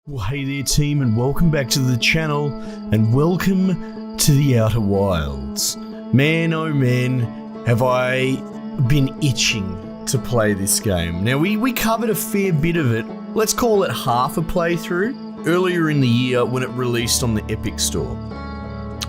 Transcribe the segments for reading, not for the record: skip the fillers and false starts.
Well, hey there team, and welcome back to the channel, and welcome to the Outer Wilds. Man, oh man, have I been itching to play this game. Now, we covered a fair bit of it, let's call it half a playthrough, earlier in the year when it released on the Epic Store.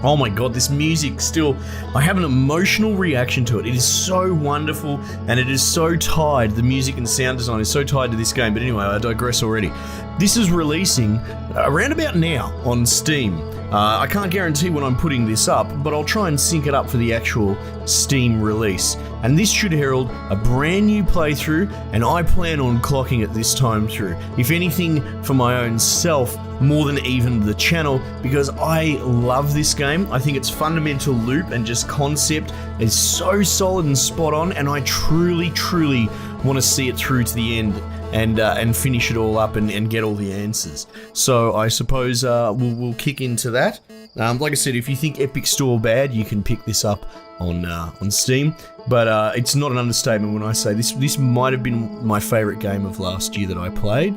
Oh my god, this music still, I have an emotional reaction to it. It is so wonderful, and it is so tied, the music and sound design is so tied to this game. But anyway, I digress already. This is releasing around about now on Steam. I can't guarantee when I'm putting this up, but I'll try and sync it up for the actual Steam release. And this should herald a brand new playthrough, and I plan on clocking it this time through. If anything, for my own self, more than even the channel, because I love this game. I think its fundamental loop and just concept is so solid and spot on, and I truly want to see it through to the end and finish it all up and get all the answers. So I suppose we'll kick into that. Like I said, if you think Epic Store bad, you can pick this up on Steam. But it's not an understatement when I say this might have been my favourite game of last year that I played.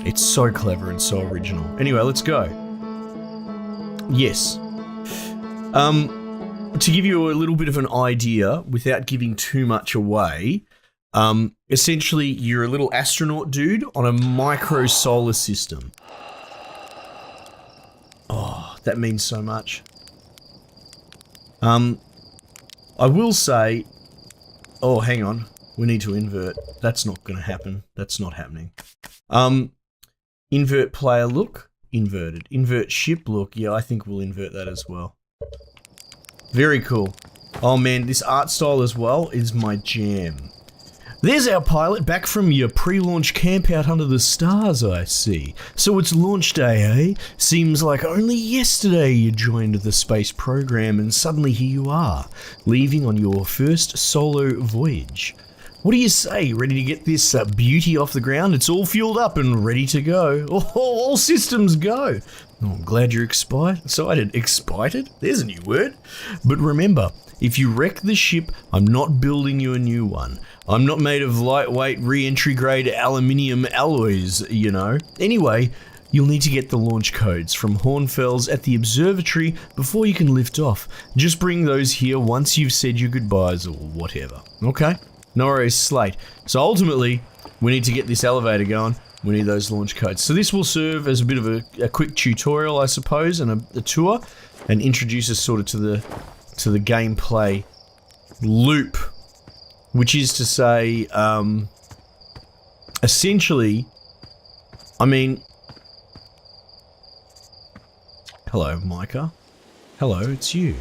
It's so clever and so original. Anyway, let's go. Yes. To give you a little bit of an idea, without giving too much away, essentially you're a little astronaut dude on a micro solar system. Oh, that means so much. I will say, oh, hang on, we need to invert. That's not going to happen. That's not happening. Invert player look, inverted. Invert ship look, yeah, I think we'll invert that as well. Very cool. Oh man, this art style as well is my jam. There's our pilot back from your pre-launch camp out under the stars, I see. So it's launch day, eh? Seems like only yesterday you joined the space program, and suddenly here you are, leaving on your first solo voyage. What do you say? Ready to get this beauty off the ground? It's all fueled up and ready to go. Oh, all systems go. Oh, I'm glad you're excited. Excited? There's a new word. But remember, if you wreck the ship, I'm not building you a new one. I'm not made of lightweight re-entry grade aluminium alloys, you know. Anyway, you'll need to get the launch codes from Hornfels at the observatory before you can lift off. Just bring those here once you've said your goodbyes or whatever. Okay? No worries, Slate. So ultimately, we need to get this elevator going. We need those launch codes. So this will serve as a bit of a quick tutorial, I suppose, and a tour, and introduce us sort of to the gameplay loop, which is to say, essentially, I mean, hello, Micah. Hello, it's you.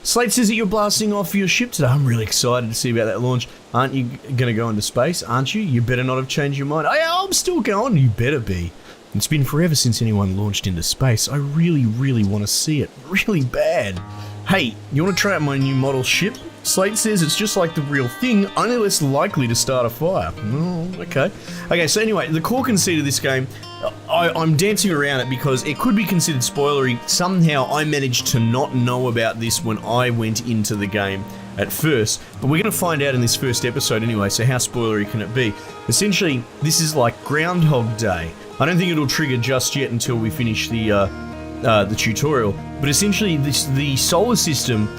Slate says that you're blasting off your ship today. I'm really excited to see about that launch. Aren't you going to go into space? Aren't you? You better not have changed your mind. Oh, yeah, I'm still going. You better be. It's been forever since anyone launched into space. I really want to see it. Really bad. Hey, you want to try out my new model ship? Slate says it's just like the real thing, only less likely to start a fire. Oh, okay. Okay, so anyway, the core conceit of this game, I'm dancing around it because it could be considered spoilery. Somehow I managed to not know about this when I went into the game at first, but we're going to find out in this first episode anyway, so how spoilery can it be? Essentially, this is like Groundhog Day. I don't think it'll trigger just yet until we finish the tutorial, but essentially the solar system,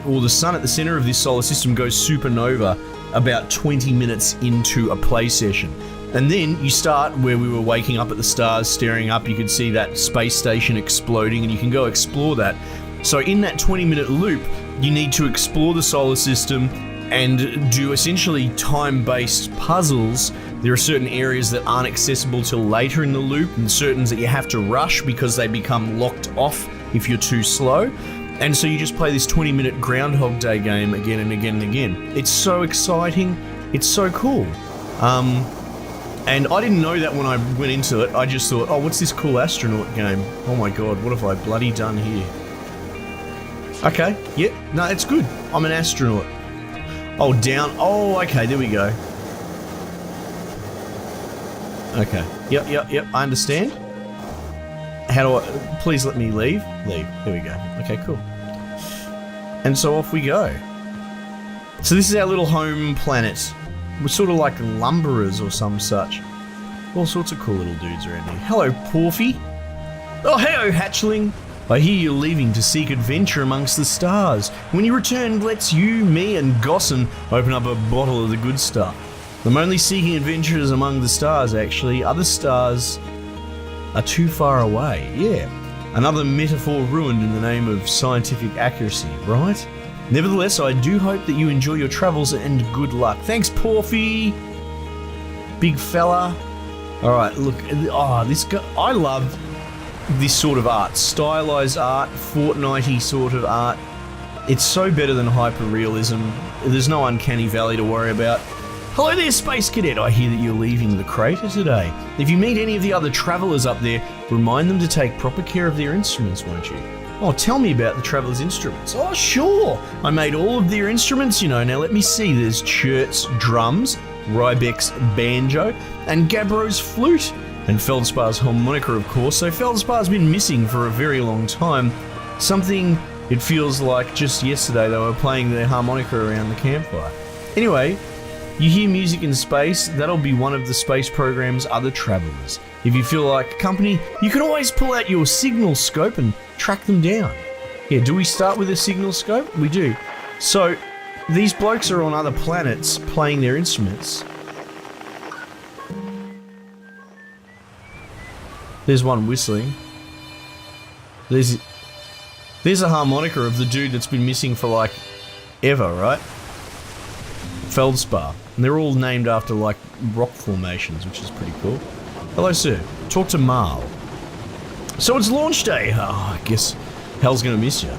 or the sun at the center of this solar system, goes supernova about 20 minutes into a play session. And then you start where we were waking up at the stars, staring up, you can see that space station exploding, and you can go explore that. So in that 20-minute loop, you need to explore the solar system and do essentially time-based puzzles. There are certain areas that aren't accessible till later in the loop, and certain that you have to rush because they become locked off if you're too slow. And so you just play this 20-minute Groundhog Day game again and again and again. It's so exciting. It's so cool. And I didn't know that when I went into it. I just thought, oh, what's this cool astronaut game? Oh my god, what have I bloody done here? Okay, yeah, no, it's good. I'm an astronaut. Oh, down. Oh, okay, there we go. Okay, yep, I understand. How do I... Please let me leave. Leave. There we go. Okay, cool. And so off we go. So this is our little home planet. We're sort of like lumberers or some such. All sorts of cool little dudes around here. Hello, Porfy. Oh, hey, hatchling. I hear you're leaving to seek adventure amongst the stars. When you return, let's you, me, and Gossin open up a bottle of the good stuff. I'm only seeking adventures among the stars, actually. Other stars are too far away. Yeah. Another metaphor ruined in the name of scientific accuracy, right? Nevertheless, I do hope that you enjoy your travels and good luck. Thanks, Porfy. Big fella. Alright, look. Oh, this guy. I love this sort of art, stylized art, Fortnite-y sort of art. It's so better than hyper-realism. There's no uncanny valley to worry about. Hello there, Space Cadet. I hear that you're leaving the crater today. If you meet any of the other travelers up there, remind them to take proper care of their instruments, won't you? Oh, tell me about the travelers' instruments. Oh, sure. I made all of their instruments, you know. Now let me see. There's Chert's drums, Rybek's banjo, and Gabro's flute. And Feldspar's harmonica, of course. So Feldspar's been missing for a very long time. Something it feels like just yesterday they were playing their harmonica around the campfire. Anyway, you hear music in space, that'll be one of the space program's other travelers. If you feel like company, you can always pull out your signal scope and track them down. Yeah, do we start with a signal scope? We do. So, these blokes are on other planets playing their instruments. There's one whistling. There's a harmonica of the dude that's been missing for like ever, right? Feldspar. And they're all named after like rock formations, which is pretty cool. Hello, sir. Talk to Marl. So it's launch day. Oh, I guess hell's gonna miss you.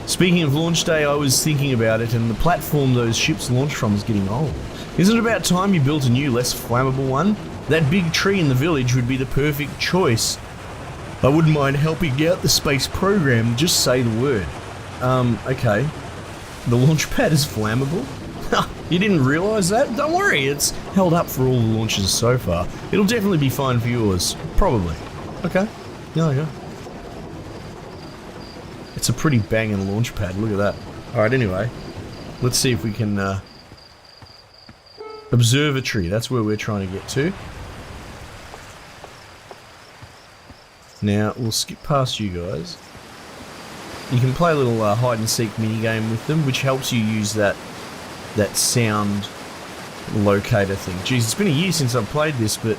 Speaking of launch day, I was thinking about it, and the platform those ships launch from is getting old. Isn't it about time you built a new, less flammable one? That big tree in the village would be the perfect choice. I wouldn't mind helping out the space program, just say the word. Okay. The launch pad is flammable? You didn't realise that? Don't worry, it's held up for all the launches so far. It'll definitely be fine for yours. Probably. Okay. There we go. It's a pretty banging launch pad, look at that. Alright, anyway. Let's see if we can, Observatory, that's where we're trying to get to. Now, we'll skip past you guys. You can play a little hide and seek minigame with them, which helps you use that sound locator thing. Jeez, it's been a year since I've played this, but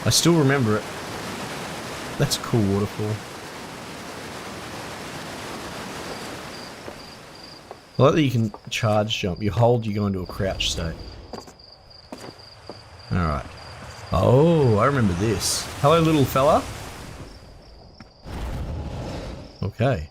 I still remember it. That's a cool waterfall. I like that you can charge jump. You hold, you go into a crouch state. Alright. Oh, I remember this. Hello, little fella. Okay.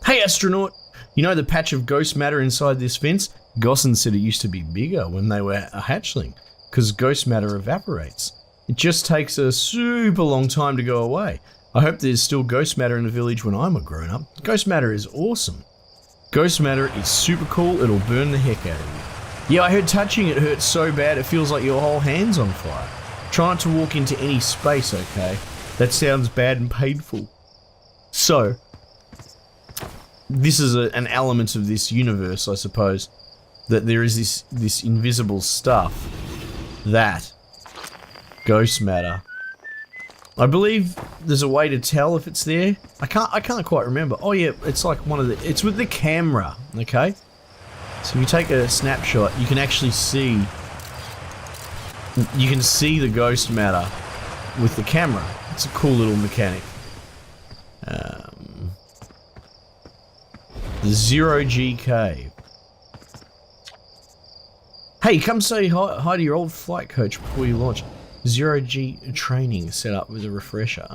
Hey, astronaut! You know the patch of ghost matter inside this fence? Gossin said it used to be bigger when they were a hatchling, because ghost matter evaporates. It just takes a super long time to go away. I hope there's still ghost matter in the village when I'm a grown-up. Ghost matter is awesome. Ghost matter is super cool, it'll burn the heck out of you. Yeah, I heard touching it hurts so bad it feels like your whole hand's on fire. Try not to walk into any space, okay? That sounds bad and painful. So, this is an element of this universe, I suppose, that there is this invisible stuff that ghost matter. I believe there's a way to tell if it's there. I can't quite remember. Oh yeah, it's like it's with the camera, okay? So if you take a snapshot, you can actually see the ghost matter with the camera. It's a cool little mechanic. The Zero G Cave. Hey, come say hi to your old flight coach before you launch. Zero G training set up with a refresher.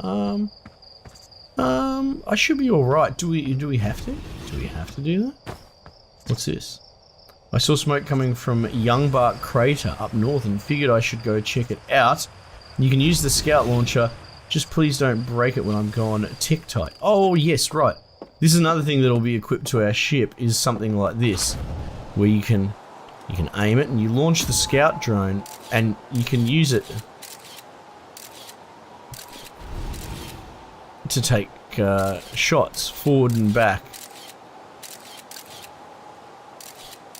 I should be alright. Do we have to? Do we have to do that? What's this? I saw smoke coming from Youngbark Crater up north and figured I should go check it out. You can use the scout launcher, just please don't break it when I'm gone tick tight. Oh yes, right. This is another thing that'll be equipped to our ship, is something like this, where you can aim it and you launch the scout drone and you can use it to take shots forward and back.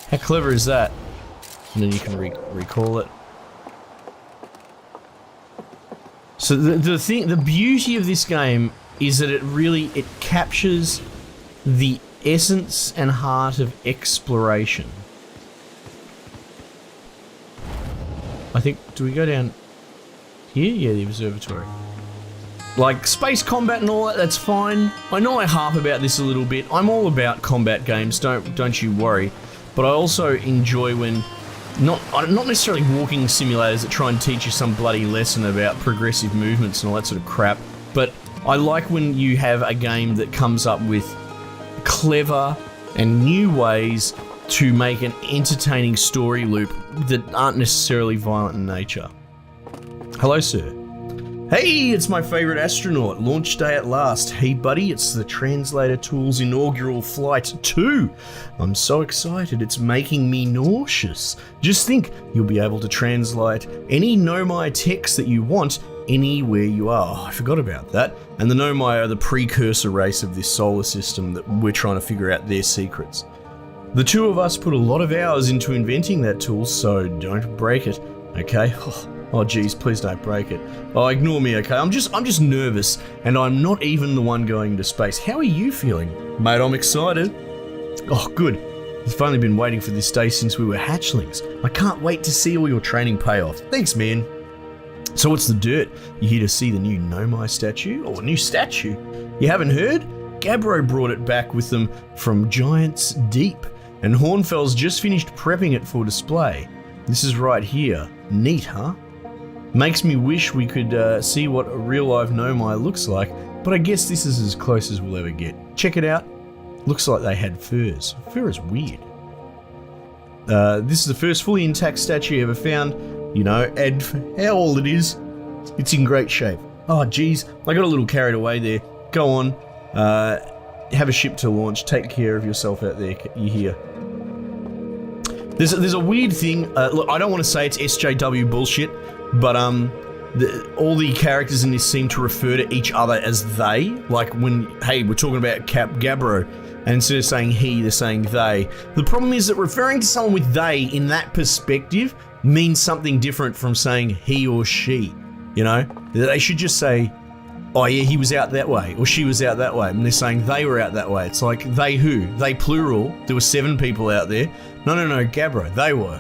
How clever is that? And then you can recall it. So the beauty of this game is that it captures the essence and heart of exploration. I think, do we go down here? Yeah, the observatory. Like, space combat and all that, that's fine. I know I harp about this a little bit. I'm all about combat games, don't you worry. But I also enjoy when, not necessarily walking simulators that try and teach you some bloody lesson about progressive movements and all that sort of crap, but I like when you have a game that comes up with clever and new ways to make an entertaining story loop that aren't necessarily violent in nature. Hello, sir. Hey, it's my favourite astronaut. Launch day at last. Hey, buddy, it's the Translator Tool's inaugural Flight 2. I'm so excited, it's making me nauseous. Just think, you'll be able to translate any Nomai text that you want anywhere you are. Oh, I forgot about that. And the Nomai are the precursor race of this solar system that we're trying to figure out their secrets. The two of us put a lot of hours into inventing that tool, so don't break it, okay? Oh geez, please don't break it. Oh, ignore me, okay? I'm just nervous, and I'm not even the one going to space. How are you feeling? Mate, I'm excited. Oh, good. I've only been waiting for this day since we were hatchlings. I can't wait to see all your training pay off. Thanks, man. So what's the dirt? You here to see the new Nomai statue? Oh, a new statue? You haven't heard? Gabbro brought it back with them from Giants Deep, and Hornfell's just finished prepping it for display. This is right here. Neat, huh? Makes me wish we could see what a real-life Nomai looks like, but I guess this is as close as we'll ever get. Check it out. Looks like they had furs. Fur is weird. This is the first fully intact statue ever found, you know, and for how old it is, it's in great shape. Oh, geez, I got a little carried away there. Go on, have a ship to launch. Take care of yourself out there, you hear? There's a weird thing. Look, I don't want to say it's SJW bullshit, but all the characters in this seem to refer to each other as they. Like when, hey, we're talking about Gabbro, and instead of saying he, they're saying they. The problem is that referring to someone with they in that perspective means something different from saying he or she. You know, they should just say, oh yeah, he was out that way, or she was out that way, and they're saying they were out that way. It's like, they who? They plural. There were 7 people out there. No, Gabbro, they were.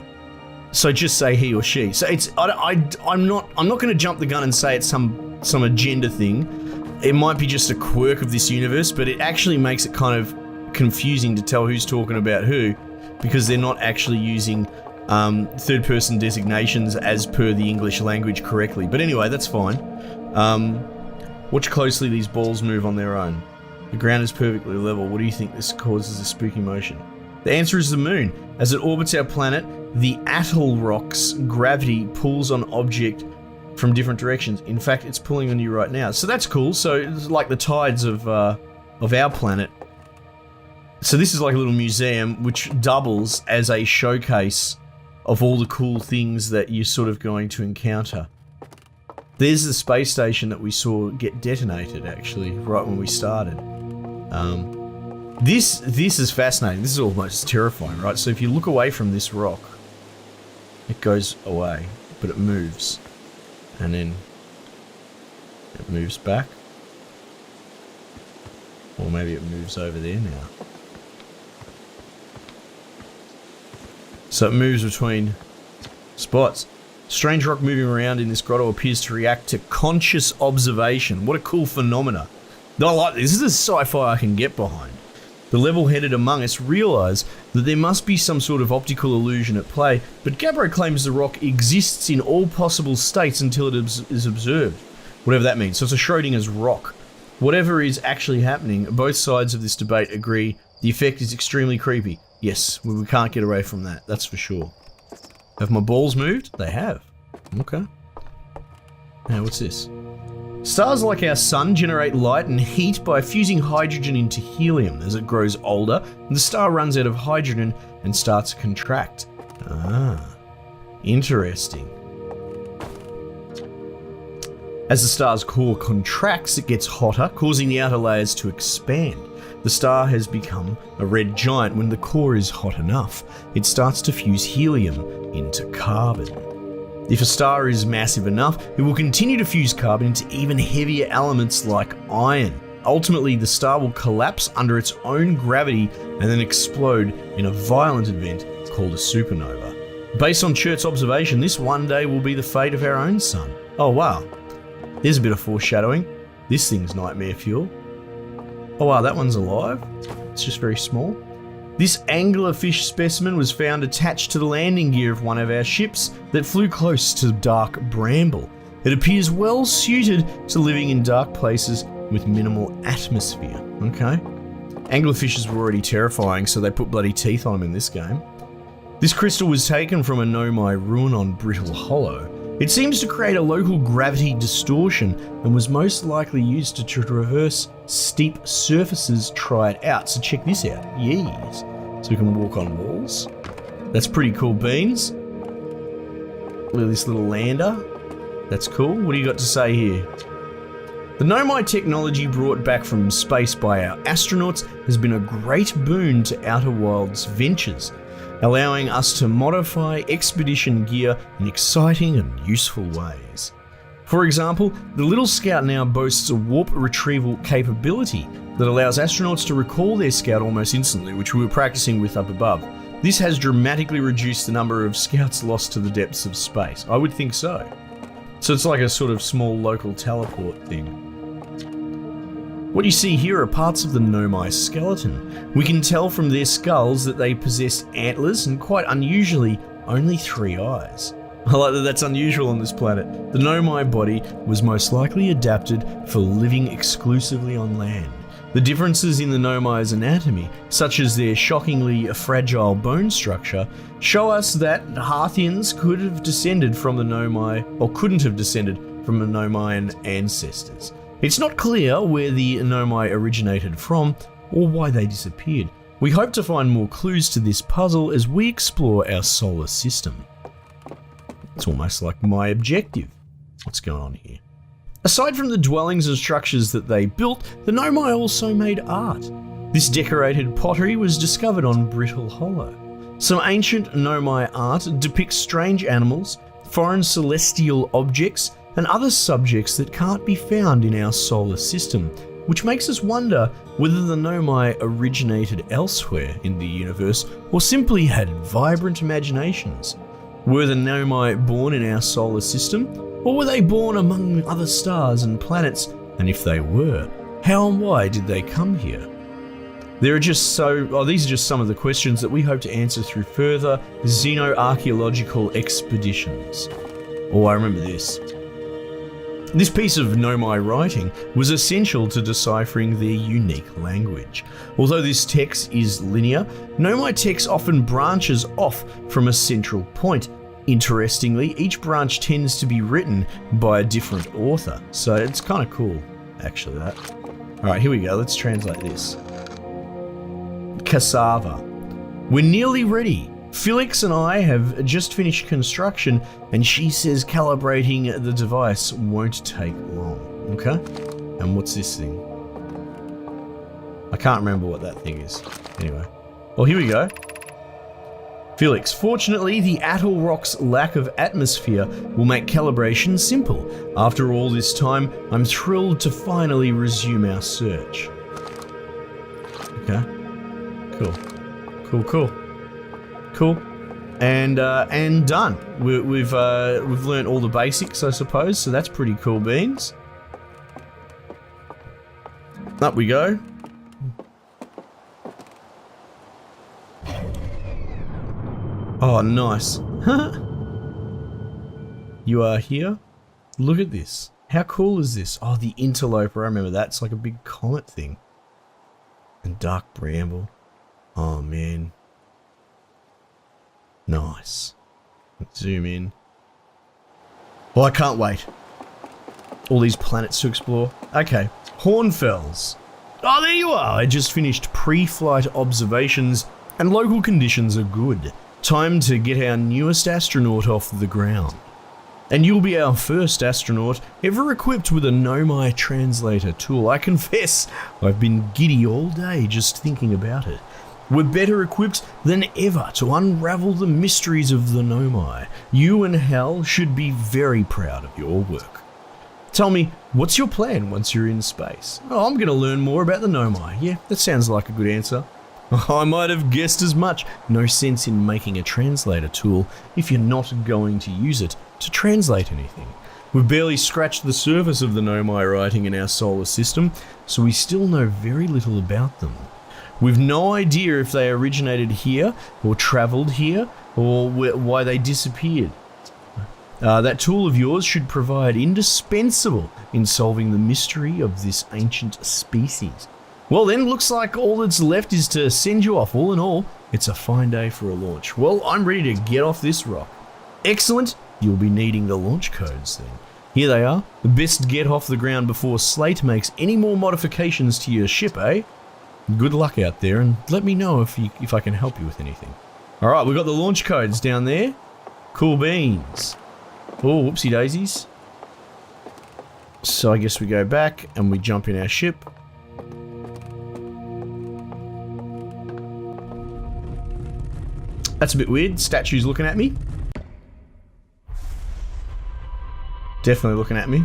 So just say he or she. So it's, I'm not going to jump the gun and say it's some agenda thing. It might be just a quirk of this universe, but it actually makes it kind of confusing to tell who's talking about who, because they're not actually using third-person designations as per the English language correctly. But anyway, that's fine. Watch closely, these balls move on their own. The ground is perfectly level. What do you think this causes a spooky motion? The answer is the moon. As it orbits our planet, the atoll rock's gravity pulls on object from different directions. In fact, it's pulling on you right now. So that's cool. So it's like the tides of our planet. So this is like a little museum which doubles as a showcase of all the cool things that you're sort of going to encounter. There's the space station that we saw get detonated, actually, right when we started. This is fascinating. This is almost terrifying, right? So if you look away from this rock, it goes away, but it moves. And then it moves back. Or maybe it moves over there now. So it moves between spots. Strange rock moving around in this grotto appears to react to conscious observation. What a cool phenomena. I like this. This is sci-fi I can get behind. The level-headed among us realise that there must be some sort of optical illusion at play, but Gabbro claims the rock exists in all possible states until it is observed. Whatever that means. So it's a Schrodinger's rock. Whatever is actually happening, both sides of this debate agree the effect is extremely creepy. Yes, we can't get away from that, that's for sure. Have my balls moved? They have. Okay. Now, what's this? Stars like our sun generate light and heat by fusing hydrogen into helium. As it grows older, the star runs out of hydrogen and starts to contract. Ah, interesting. As the star's core contracts, it gets hotter, causing the outer layers to expand. The star has become a red giant when the core is hot enough. It starts to fuse helium into carbon. If a star is massive enough, it will continue to fuse carbon into even heavier elements like iron. Ultimately, the star will collapse under its own gravity and then explode in a violent event called a supernova. Based on Chert's observation, this one day will be the fate of our own sun. Oh wow, there's a bit of foreshadowing. This thing's nightmare fuel. Oh wow, that one's alive. It's just very small. This anglerfish specimen was found attached to the landing gear of one of our ships that flew close to dark bramble. It appears well suited to living in dark places with minimal atmosphere. Okay. Anglerfishes were already terrifying, so they put bloody teeth on them in this game. This crystal was taken from a Nomai ruin on Brittle Hollow. It seems to create a local gravity distortion and was most likely used to traverse steep surfaces. Try it out. So check this out. Yes. So we can walk on walls. That's pretty cool beans. Look at this little lander. That's cool. What do you got to say here? The Nomai technology brought back from space by our astronauts has been a great boon to Outer Worlds ventures, allowing us to modify expedition gear in exciting and useful ways. For example, the Little Scout now boasts a warp retrieval capability that allows astronauts to recall their scout almost instantly, which we were practicing with up above. This has dramatically reduced the number of scouts lost to the depths of space. I would think so. So it's like a sort of small local teleport thing. What you see here are parts of the Nomai skeleton. We can tell from their skulls that they possess antlers and, quite unusually, only 3 eyes. I like that that's unusual on this planet. The Nomai body was most likely adapted for living exclusively on land. The differences in the Nomai's anatomy, such as their shockingly fragile bone structure, show us that Harthians could have descended from the Nomai, or couldn't have descended from the Nomaian ancestors. It's not clear where the Nomai originated from or why they disappeared. We hope to find more clues to this puzzle as we explore our solar system. It's almost like my objective. What's going on here? Aside from the dwellings and structures that they built, the Nomai also made art. This decorated pottery was discovered on Brittle Hollow. Some ancient Nomai art depicts strange animals, foreign celestial objects, and other subjects that can't be found in our solar system, which makes us wonder whether the Nomai originated elsewhere in the universe or simply had vibrant imaginations. Were the Nomai born in our solar system, or were they born among other stars and planets? And if they were, how and why did they come here? These are just some of the questions that we hope to answer through further xenoarchaeological expeditions. Oh, I remember this. This piece of Nomai writing was essential to deciphering their unique language. Although this text is linear, Nomai text often branches off from a central point. Interestingly, each branch tends to be written by a different author, so it's kind of cool, actually, that. Alright, here we go, let's translate this. Cassava. We're nearly ready. Felix and I have just finished construction, and she says calibrating the device won't take long. Okay? And what's this thing? I can't remember what that thing is. Anyway. Well, here we go. Felix, fortunately, the Atoll Rock's lack of atmosphere will make calibration simple. After all this time, I'm thrilled to finally resume our search. Okay. Cool. And done. We've learned all the basics, I suppose, so that's pretty cool beans. Up we go. Oh, nice. You are here? Look at this. How cool is this? Oh, the interloper. I remember that. It's like a big comet thing. And dark bramble. Oh, man. Nice. Let's zoom in. Oh, I can't wait. All these planets to explore. Okay. Hornfells. Oh, there you are. I just finished pre-flight observations and local conditions are good. Time to get our newest astronaut off the ground. And you'll be our first astronaut ever equipped with a Nomai translator tool. I confess, I've been giddy all day just thinking about it. We're better equipped than ever to unravel the mysteries of the Nomai. You and Hal should be very proud of your work. Tell me, what's your plan once you're in space? Oh, I'm going to learn more about the Nomai. Yeah, that sounds like a good answer. I might have guessed as much. No sense in making a translator tool if you're not going to use it to translate anything. We've barely scratched the surface of the Nomai writing in our solar system, so we still know very little about them. We've no idea if they originated here, or travelled here, or why they disappeared. That tool of yours should provide indispensable in solving the mystery of this ancient species. Well then, looks like all that's left is to send you off. All in all, it's a fine day for a launch. Well, I'm ready to get off this rock. Excellent, you'll be needing the launch codes then. Here they are. Best get off the ground before Slate makes any more modifications to your ship, eh? Good luck out there, and let me know if I can help you with anything. Alright, we've got the launch codes down there. Cool beans. Oh, whoopsie daisies. So I guess we go back and we jump in our ship. That's a bit weird. Statue's looking at me. Definitely looking at me.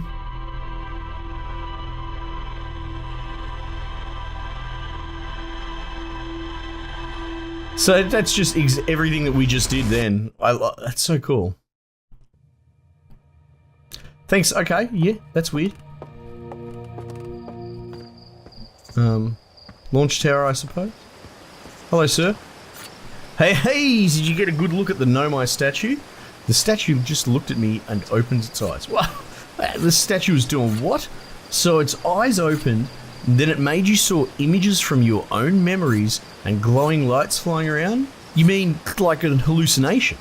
So that's just everything that we just did then. That's so cool. Thanks. Okay, yeah, that's weird. Launch tower, I suppose. Hello, sir. Hey, did you get a good look at the Nomai statue? The statue just looked at me and opened its eyes. Wow, the statue was doing what? So its eyes opened, then it made you saw images from your own memories and glowing lights flying around? You mean like an hallucination?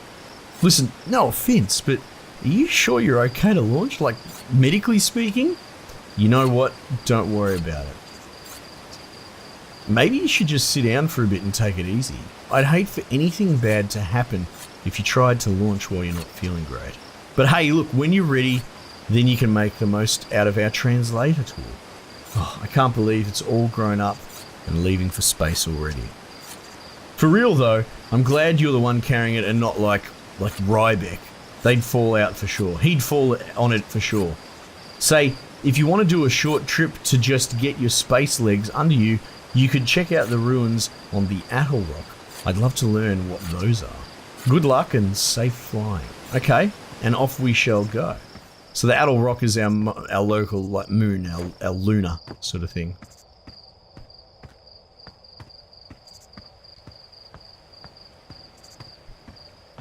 Listen, no offense, but are you sure you're okay to launch? Like, medically speaking? You know what? Don't worry about it. Maybe you should just sit down for a bit and take it easy. I'd hate for anything bad to happen if you tried to launch while you're not feeling great. But hey, look, when you're ready, then you can make the most out of our translator tool. Oh, I can't believe it's all grown up and leaving for space already. For real though, I'm glad you're the one carrying it and not like Rybeck. They'd fall out for sure. He'd fall on it for sure. Say, if you want to do a short trip to just get your space legs under you, you could check out the ruins on the Atoll Rock. I'd love to learn what those are. Good luck and safe flying. Okay, and off we shall go. So the Atoll Rock is our local like moon, our lunar sort of thing.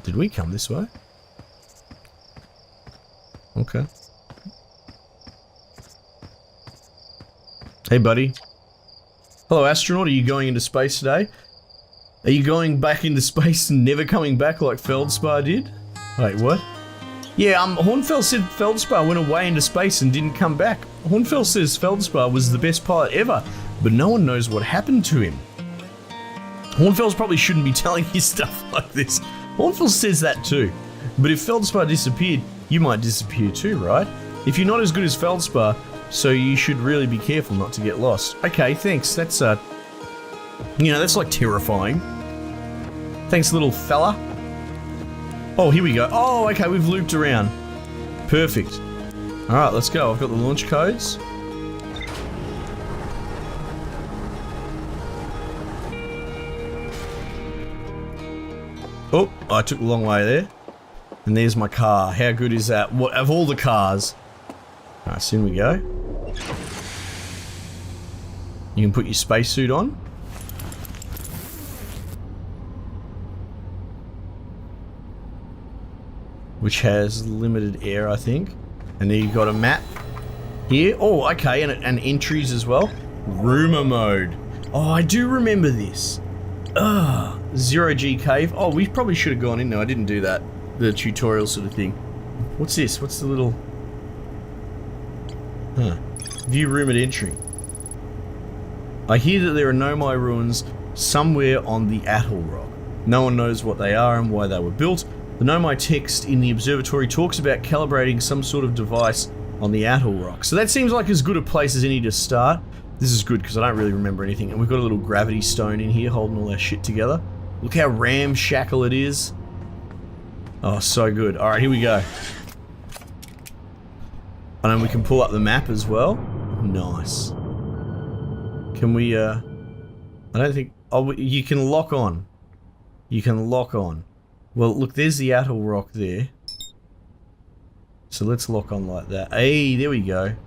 Did we come this way? Okay. Hey, buddy. Hello, astronaut. Are you going into space today? Are you going back into space and never coming back like Feldspar did? Wait, what? Yeah, Hornfeld said Feldspar went away into space and didn't come back. Hornfeld says Feldspar was the best pilot ever, but no one knows what happened to him. Hornfeld probably shouldn't be telling you stuff like this. Hornfeld says that too. But if Feldspar disappeared, you might disappear too, right? If you're not as good as Feldspar, so you should really be careful not to get lost. Okay, thanks. That's, that's like terrifying. Thanks, little fella. Oh, here we go. Oh, okay, we've looped around. Perfect. Alright, let's go. I've got the launch codes. Oh, I took the long way there. And there's my car. How good is that? What of all the cars? Alright, so in we go. You can put your spacesuit on. Which has limited air, I think. And then you've got a map here. Oh, okay, and entries as well. Rumor mode. Oh, I do remember this. Ugh. Zero G cave. Oh, we probably should have gone in there. I didn't do that. The tutorial sort of thing. What's this? What's the little... Huh. View rumored entry. I hear that there are Nomai ruins somewhere on the Atoll Rock. No one knows what they are and why they were built. The Nomai text in the observatory talks about calibrating some sort of device on the Atoll Rock. So that seems like as good a place as any to start. This is good because I don't really remember anything. And we've got a little gravity stone in here holding all our shit together. Look how ramshackle it is. Oh, so good. Alright, here we go. And then we can pull up the map as well. Nice. Can we, I don't think... Oh, you can lock on. You can lock on. Well, look, there's the atoll rock there. So let's lock on like that. Hey, there we go.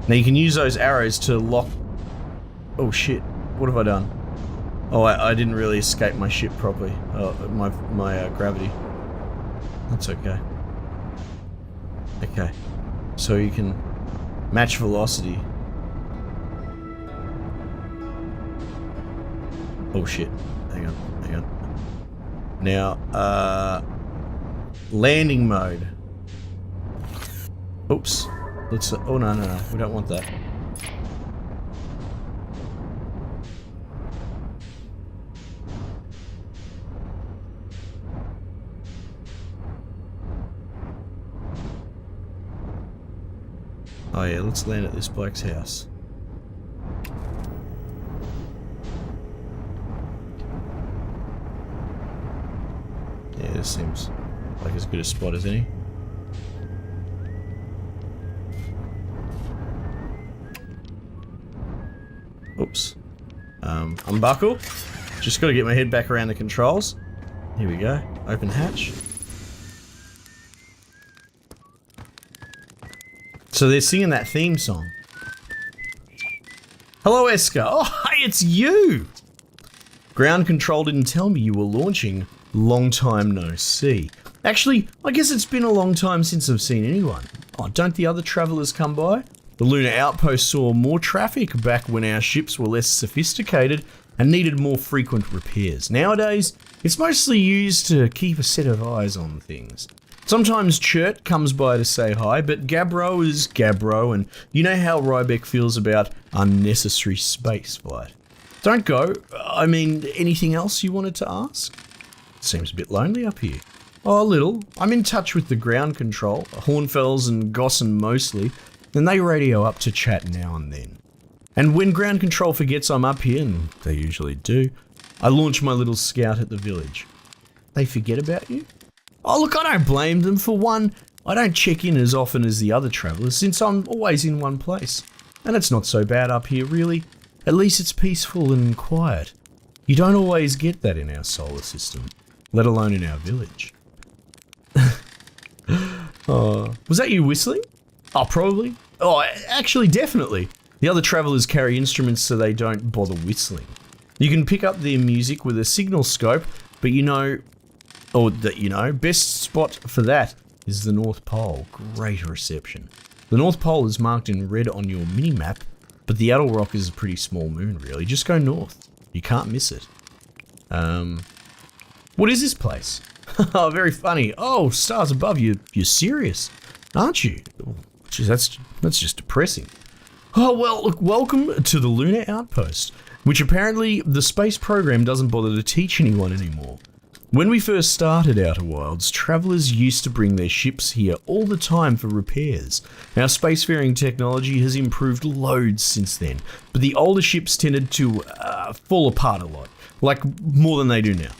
Now you can use those arrows to lock... Oh shit, what have I done? Oh, I didn't really escape my ship properly. Oh, my gravity. That's okay. Okay. So you can match velocity. Oh shit. Hang on. Now, landing mode. Oops. Let's, oh no, we don't want that. Oh yeah, let's land at this bloke's house. Yeah, this seems like as good a spot as any. Oops. Unbuckle. Just got to get my head back around the controls. Here we go. Open hatch. So they're singing that theme song. Hello, Esker. Oh, hey, it's you! Ground control didn't tell me you were launching. Long time no see. Actually, I guess it's been a long time since I've seen anyone. Oh, don't the other travelers come by? The lunar outpost saw more traffic back when our ships were less sophisticated and needed more frequent repairs. Nowadays, it's mostly used to keep a set of eyes on things. Sometimes Chert comes by to say hi, but Gabbro is Gabbro, and you know how Rybeck feels about unnecessary spaceflight. Don't go. I mean, anything else you wanted to ask? Seems a bit lonely up here. Oh, a little. I'm in touch with the ground control, Hornfells and Gossen mostly, and they radio up to chat now and then. And when ground control forgets I'm up here, and they usually do, I launch my little scout at the village. They forget about you? Oh look, I don't blame them. For one, I don't check in as often as the other travellers since I'm always in one place. And it's not so bad up here really. At least it's peaceful and quiet. You don't always get that in our solar system, let alone in our village. Oh, was that you whistling? Oh, probably. Oh, actually, definitely. The other travellers carry instruments so they don't bother whistling. You can pick up their music with a signal scope, but best spot for that is the North Pole. Great reception. The North Pole is marked in red on your mini-map, but the Atoll Rock is a pretty small moon, really. Just go north. You can't miss it. What is this place? Oh, very funny. Oh, stars above you. You're serious, aren't you? Geez, that's just depressing. Oh, well, look, welcome to the Lunar Outpost, which apparently the space program doesn't bother to teach anyone anymore. When we first started Outer Wilds, travellers used to bring their ships here all the time for repairs. Our spacefaring technology has improved loads since then, but the older ships tended to fall apart a lot, like more than they do now.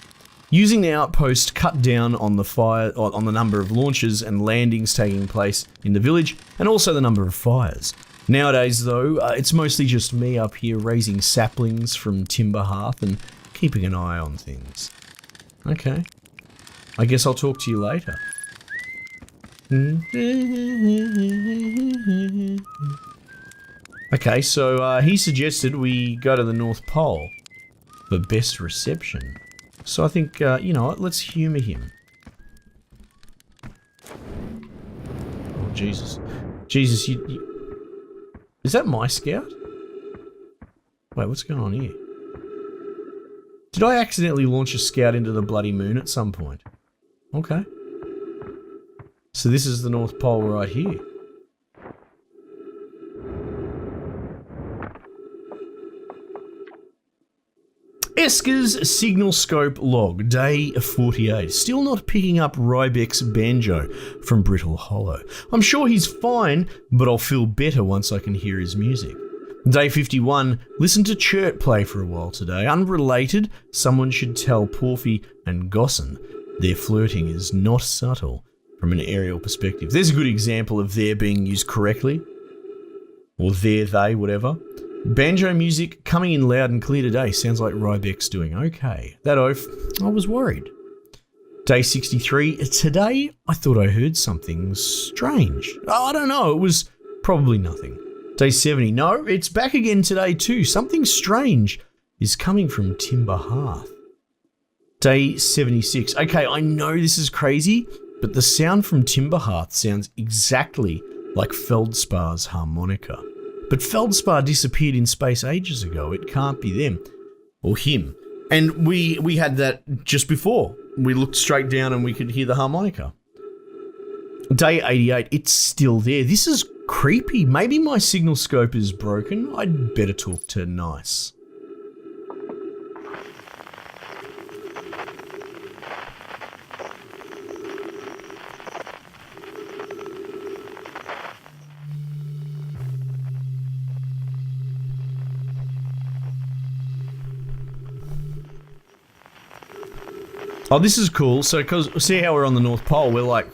Using the outpost cut down on the number of launches and landings taking place in the village, and also the number of fires. Nowadays, though, it's mostly just me up here raising saplings from Timber Hearth and keeping an eye on things. Okay. I guess I'll talk to you later. Okay, so he suggested we go to the North Pole for best reception. So I think, you know what, let's humour him. Oh, Jesus. Jesus, you... Is that my scout? Wait, what's going on here? Did I accidentally launch a scout into the bloody moon at some point? Okay. So this is the North Pole right here. Wesker's signal scope log, day 48. Still not picking up Rybek's banjo from Brittle Hollow. I'm sure he's fine, but I'll feel better once I can hear his music. Day 51. Listen to Chert play for a while today. Unrelated, someone should tell Porfy and Gosson their flirting is not subtle from an aerial perspective. There's a good example of their being used correctly. Or their, they, whatever. Banjo music coming in loud and clear today. Sounds like Rybek's doing okay. That oaf, I was worried. Day 63. Today, I thought I heard something strange. Oh, I don't know. It was probably nothing. Day 70. No, it's back again today too. Something strange is coming from Timber Hearth. Day 76. Okay, I know this is crazy, but the sound from Timber Hearth sounds exactly like Feldspar's harmonica. But Feldspar disappeared in space ages ago. It can't be them. Or him. And we had that just before. We looked straight down and we could hear the harmonica. Day 88. It's still there. This is creepy. Maybe my signal scope is broken. I'd better talk to Nice. Oh, this is cool. So, cause see how we're on the North Pole? We're like,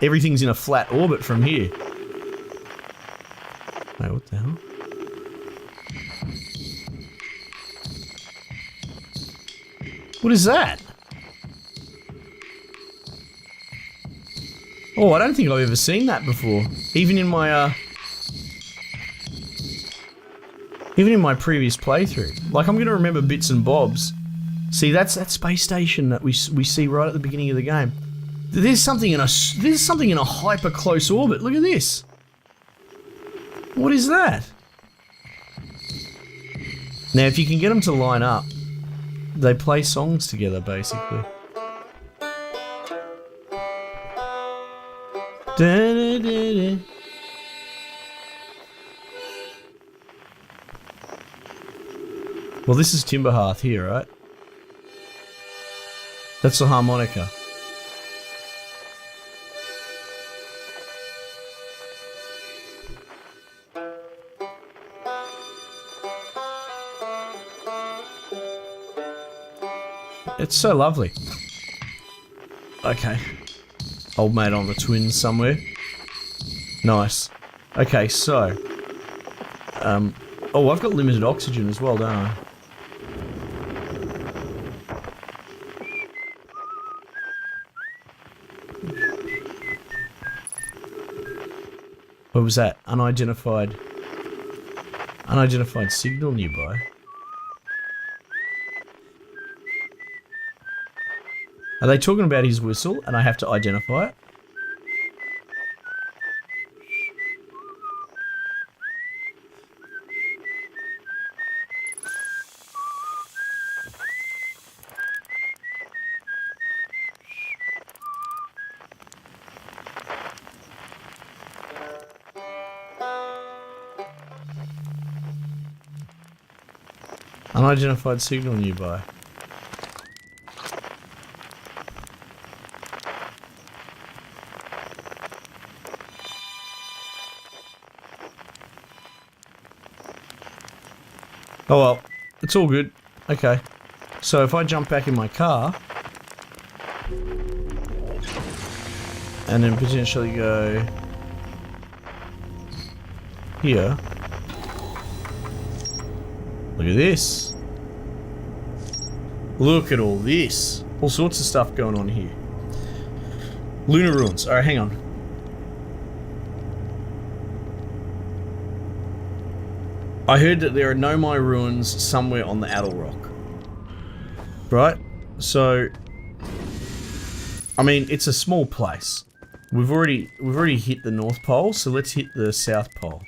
everything's in a flat orbit from here. Wait, what the hell? What is that? Oh, I don't think I've ever seen that before. Even in my previous playthrough. Like, I'm gonna remember bits and bobs. See, that's that space station that we see right at the beginning of the game. There's something in a hyper close orbit. Look at this. What is that? Now, if you can get them to line up, they play songs together, basically. Da-da-da-da. Well, this is Timber Hearth here, right? That's the harmonica. It's so lovely. Okay. Old mate on the twins somewhere. Nice. Okay, so... oh, I've got limited oxygen as well, don't I? What was that? Unidentified signal nearby. Are they talking about his whistle and I have to identify it? Unidentified signal nearby. Oh well, it's all good. Okay. So if I jump back in my car and then potentially go here. Look at this. Look at all this. All sorts of stuff going on here. Lunar ruins. Alright, hang on. I heard that there are Nomai ruins somewhere on the Addle Rock. Right? So, I mean, it's a small place. We've already hit the North Pole, so let's hit the South Pole.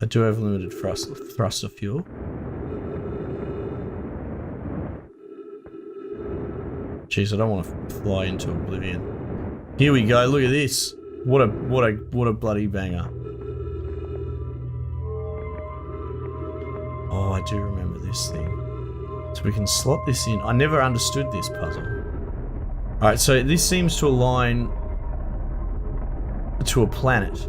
I do have limited thrust of fuel. Jeez, I don't want to fly into oblivion. Here we go. Look at this. What a bloody banger. Oh, I do remember this thing. So we can slot this in. I never understood this puzzle. Alright, so this seems to align to a planet.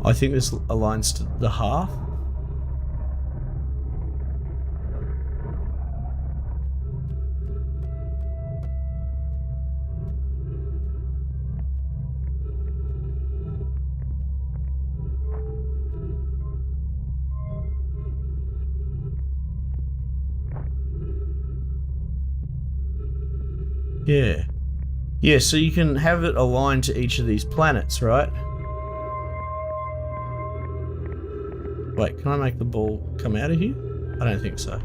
I think this aligns to the half. Yeah. Yeah, so you can have it aligned to each of these planets, right? Wait, can I make the ball come out of here? I don't think so.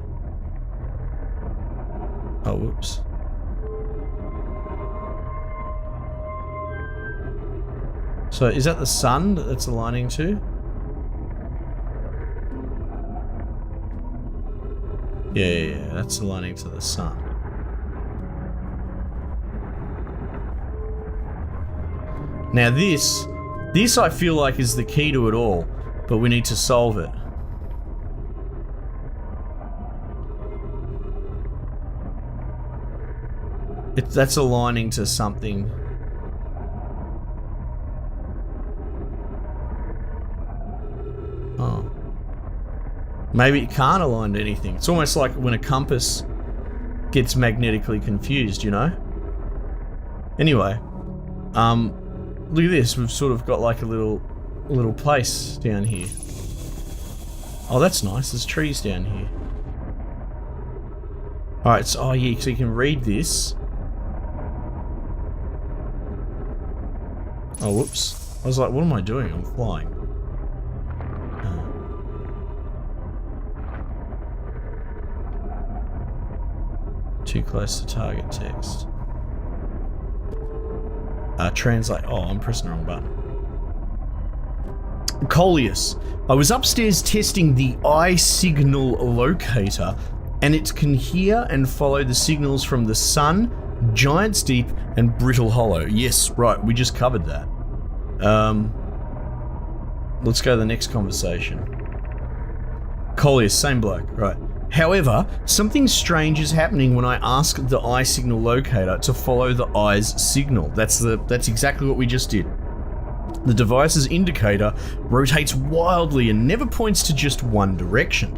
Oh, whoops. So is that the sun that's aligning to? Yeah, that's aligning to the sun. Now this I feel like is the key to it all, but we need to solve it. That's aligning to something. Oh. Maybe it can't align to anything. It's almost like when a compass gets magnetically confused, you know? Anyway, look at this. We've sort of got like a little place down here. Oh, that's nice. There's trees down here. Alright, so, oh yeah, so you can read this. Oh, whoops. I was like, what am I doing? I'm flying. Too close to target text. Translate. Oh, I'm pressing the wrong button. Coleus. I was upstairs testing the eye signal locator, and it can hear and follow the signals from the sun, Giant's Deep, and Brittle Hollow. Yes, right, we just covered that. Let's go to the next conversation. Coleus, same bloke, right. However, something strange is happening when I ask the eye signal locator to follow the eye's signal. That's exactly what we just did. The device's indicator rotates wildly and never points to just one direction.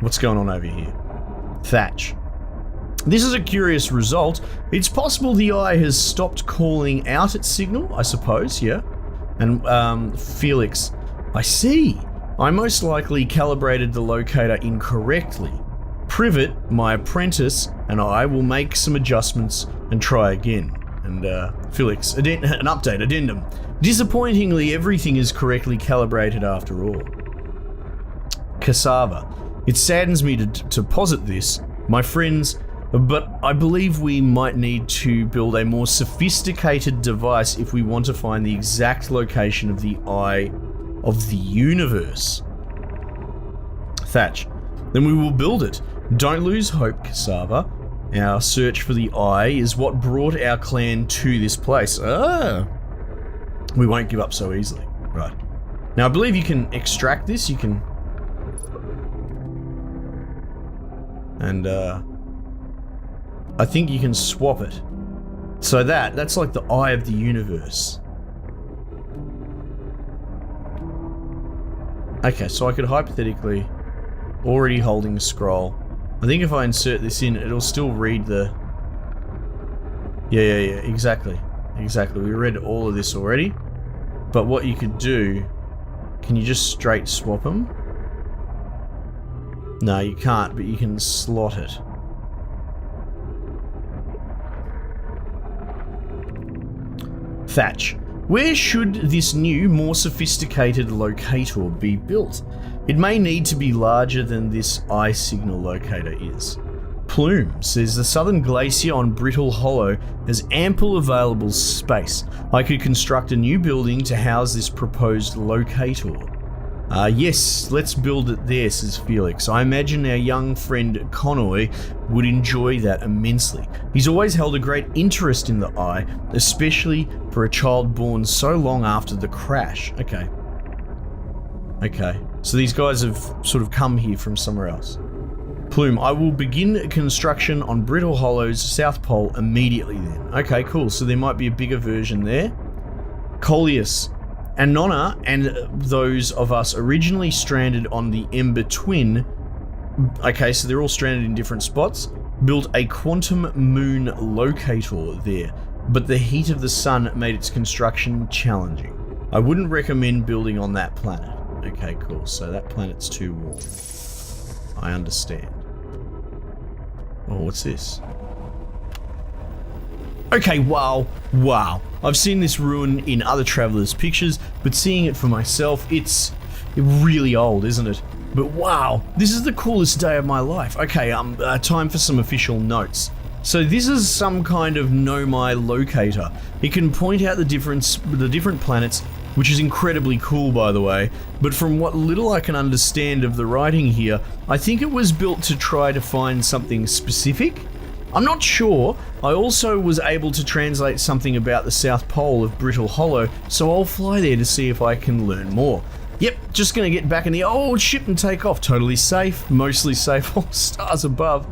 What's going on over here? Thatch. This is a curious result. It's possible the eye has stopped calling out its signal, I suppose, yeah? And, Felix, I see. I most likely calibrated the locator incorrectly. Privet, my apprentice, and I will make some adjustments and try again. And, Felix, an update, addendum. Disappointingly, everything is correctly calibrated after all. Cassava. It saddens me to posit this, my friends, but I believe we might need to build a more sophisticated device if we want to find the exact location of the eye of the universe. Thatch. Then we will build it. Don't lose hope, Cassava. Our search for the eye is what brought our clan to this place. We won't give up so easily. Right. Now I believe you can extract this, you can... And, I think you can swap it. So that's like the eye of the universe. Okay, so I could hypothetically, already holding a scroll. I think if I insert this in, it'll still read the... Yeah, exactly. Exactly, we read all of this already. But what you could do, can you just straight swap them? No, you can't, but you can slot it. Thatch. Where should this new, more sophisticated locator be built? It may need to be larger than this eye signal locator is. Plume says the southern glacier on Brittle Hollow has ample available space. I could construct a new building to house this proposed locator. Yes, let's build it there, says Felix. I imagine our young friend Connoy would enjoy that immensely. He's always held a great interest in the Eye, especially for a child born so long after the crash. Okay. Okay, so these guys have sort of come here from somewhere else. Plume, I will begin construction on Brittle Hollow's South Pole immediately then. Okay, cool, so there might be a bigger version there. Coleus, Anona and those of us originally stranded on the Ember Twin, okay, so they're all stranded in different spots, built a quantum moon locator there, but the heat of the sun made its construction challenging. I wouldn't recommend building on that planet. Okay, cool, so that planet's too warm. I understand. Oh, what's this? Okay, wow. I've seen this ruin in other travelers' pictures, but seeing it for myself, it's really old, isn't it? But wow, this is the coolest day of my life. Okay, time for some official notes. So this is some kind of Nomai locator. It can point out the different planets, which is incredibly cool, by the way, but from what little I can understand of the writing here, I think it was built to try to find something specific. I'm not sure. I also was able to translate something about the South Pole of Brittle Hollow, so I'll fly there to see if I can learn more. Yep, just gonna get back in the old ship and take off. Totally safe, mostly safe, all stars above.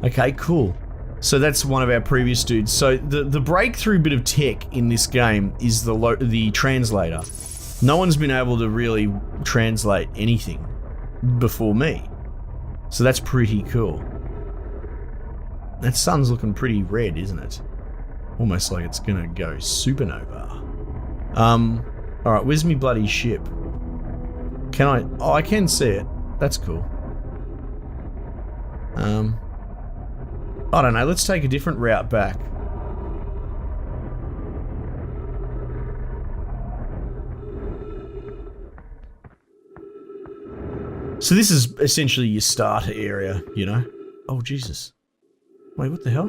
Okay, cool. So that's one of our previous dudes. So the breakthrough bit of tech in this game is the translator. No one's been able to really translate anything before me. So that's pretty cool. That sun's looking pretty red, isn't it? Almost like it's gonna go supernova. Alright, where's me bloody ship? Can I? Oh, I can see it. That's cool. I don't know, let's take a different route back. So this is essentially your starter area, you know? Oh, Jesus. Wait, what the hell?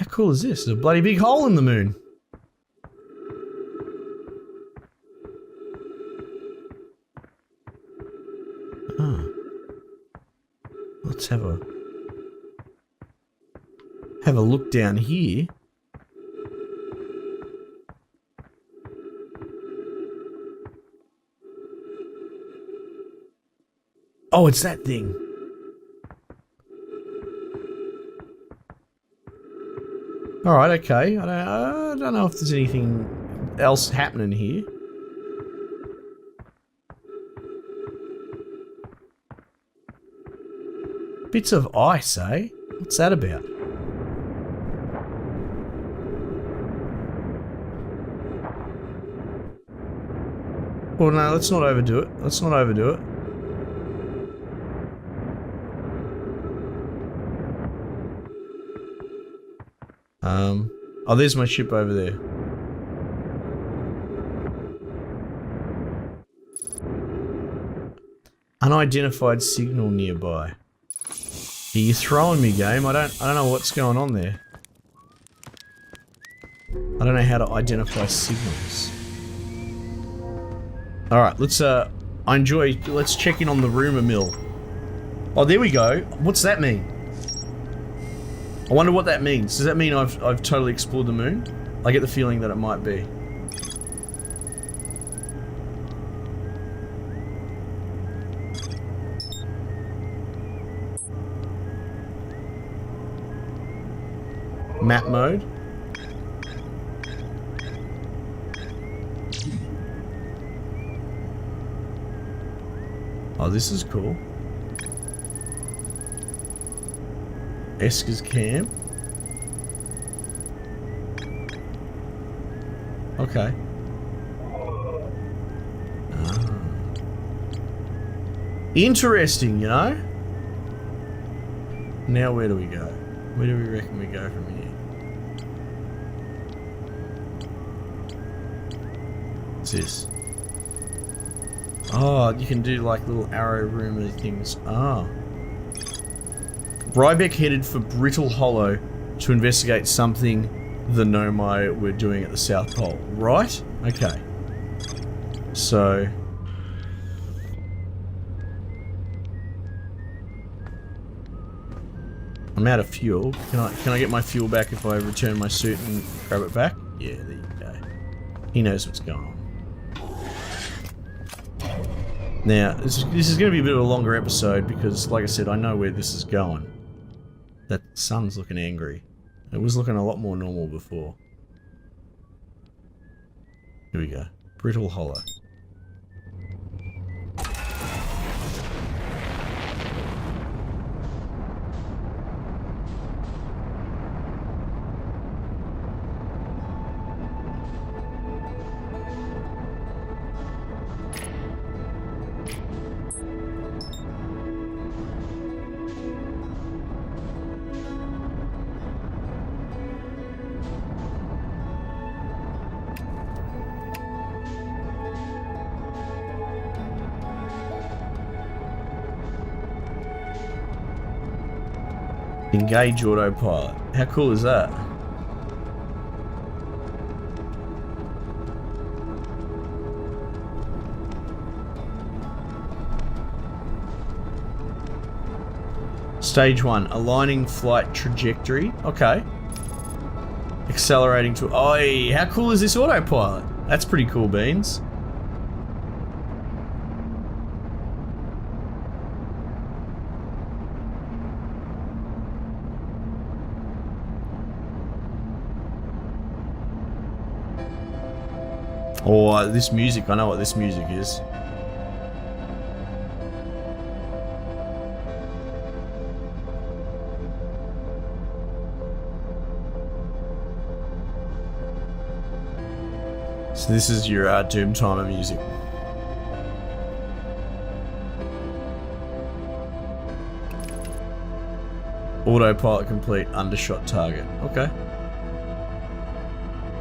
How cool is this? There's a bloody big hole in the moon. Oh. Let's have a look down here. Oh, it's that thing. Alright, okay. I don't know if there's anything else happening here. Bits of ice, eh? What's that about? Well, no, let's not overdo it. Let's not overdo it. Oh, there's my ship over there. Unidentified signal nearby. Yeah, you're throwing me, game. I don't know what's going on there. I don't know how to identify signals. Alright, let's check in on the rumour mill. Oh, there we go. What's that mean? I wonder what that means. Does that mean I've totally explored the moon? I get the feeling that it might be. Map mode. Oh, this is cool. Esker's camp. Okay. Interesting, you know? Now where do we go? Where do we reckon we go from here? What's this? Oh, you can do like little arrow rumor things. Ah. Rybeck headed for Brittle Hollow to investigate something the Nomai were doing at the South Pole. Right? Okay. So... I'm out of fuel. Can I get my fuel back if I return my suit and grab it back? Yeah, there you go. He knows what's going on. Now, this is going to be a bit of a longer episode because, like I said, I know where this is going. That sun's looking angry. It was looking a lot more normal before. Here we go. Brittle Hollow. Engage autopilot. How cool is that? Stage 1, aligning flight trajectory. Okay. Accelerating to... Oh, how cool is this autopilot? That's pretty cool, beans. Oh, this music, I know what this music is. So this is your Doom Timer music. Autopilot complete, undershot target. Okay.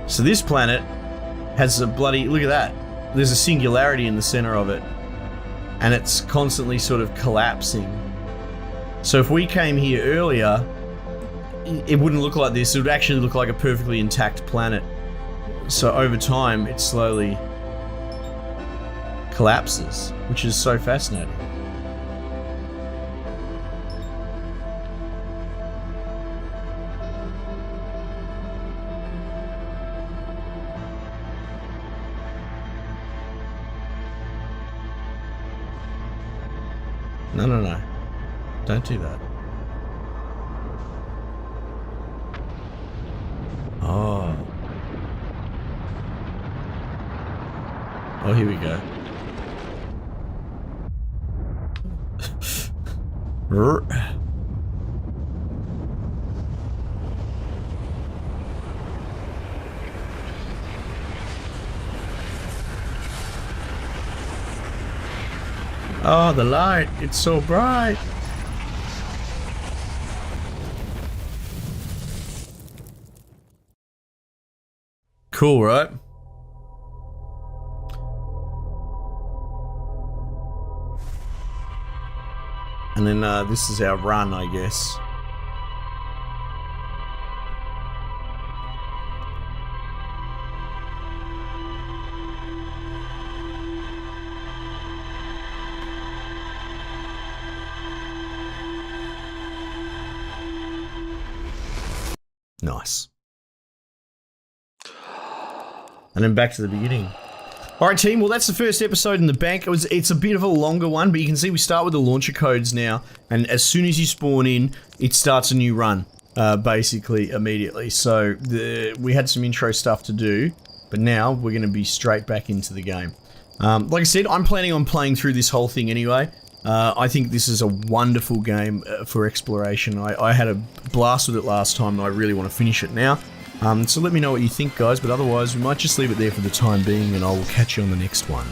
So this planet has a bloody, look at that. There's a singularity in the center of it. And it's constantly sort of collapsing. So if we came here earlier, it wouldn't look like this. It would actually look like a perfectly intact planet. So over time, it slowly collapses, which is so fascinating. No, no, no. Don't do that. Oh. Oh, here we go. Oh, the light, it's so bright. Cool, right? And then this is our run, I guess. Nice. And then back to the beginning. All right, team. Well, that's the first episode in the bank. It's a bit of a longer one, but you can see we start with the launcher codes now, and as soon as you spawn in, it starts a new run, basically immediately. So we had some intro stuff to do, but now we're going to be straight back into the game. Like I said, I'm planning on playing through this whole thing anyway. I think this is a wonderful game for exploration. I had a blast with it last time, and I really want to finish it now. So let me know what you think, guys, but otherwise we might just leave it there for the time being, and I will catch you on the next one.